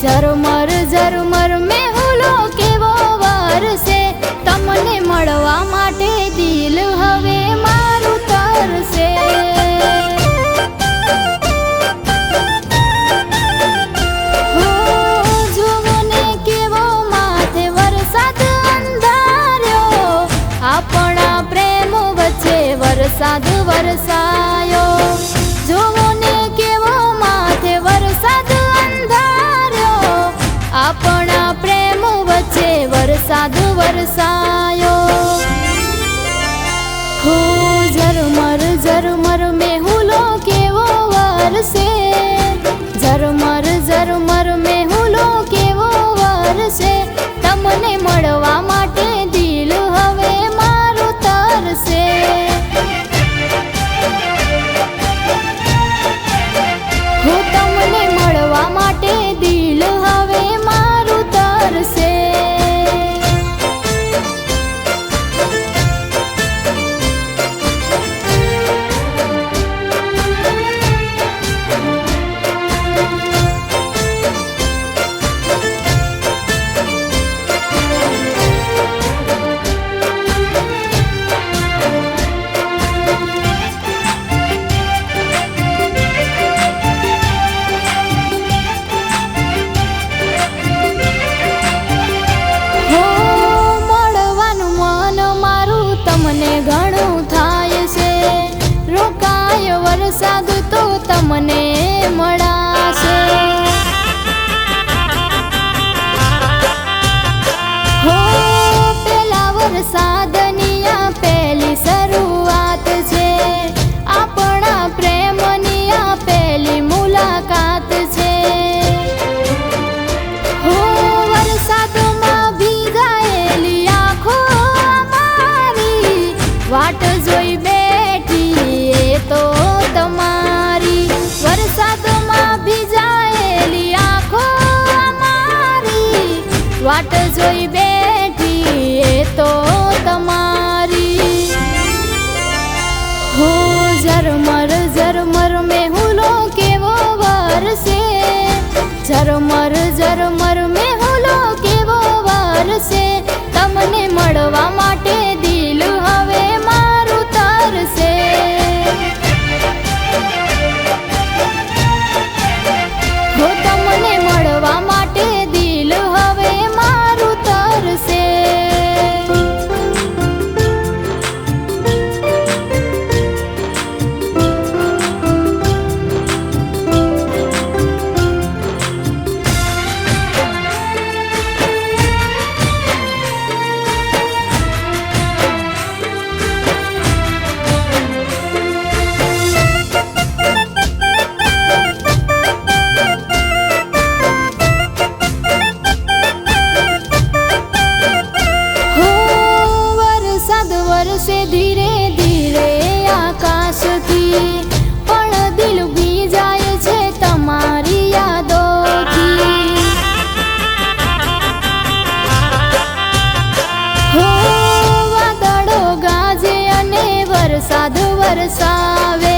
ઝરમર ઝરમર મેહુલો કેવો વરસે, તમને મળવા માટે દિલ હવે મારું તરસે। હો જુઓ ને કેવો માથે વરસાદ અંધાર્યો, આપણા પ્રેમ વચ્ચે વરસાદ વરસાયો। જુઓ ને કેવો માથે વરસાદ અંધાર્યો, આપણા પ્રેમ વચ્ચે વરસાદ વરસાયો। હો ઝરમર ઝરમર મેહુલો કેવો વરસે, ઝરમર ઝરમર મેહુલો કેવો વરસે, તમને મળવા માટે દિલ હવે મારું તરસે। હો તમને મળવા માટે દિલ હવે મારું તરસે। તમને ઘણું થાય છે, રોકાય વરસાદ તો તમને મળાશે। હો પેલા વરસાદની આ પહેલી શરૂઆત છે, આપણા પ્રેમની આ પહેલી મુલાકાત છે। હો વરસાદમાં ભીગાયેલી આંખો વાટ જોઈ બેઠી એ તો તમારી, વરસાદમાં ભીજાયેલી આંખો અમારી, વાટ જોઈ બેઠી એ તો તમારી। હો ઝરમર ઝરમર મેહુલો કેવો વરસે, ઝરમર ઝરમર મેહુલો કેવો વરસે, તમને મળવા માટે દિલ હવે મારું તરસે। હો તમને મળવા માટે દિલ હવે મારું તરસે। વરસે ધીરે ધીરે આકાશથી, પણ દિલ ભીજાય છે તમારી યાદોથી। હો વાદળો ગાજે અને વરસાદ વરસાવે,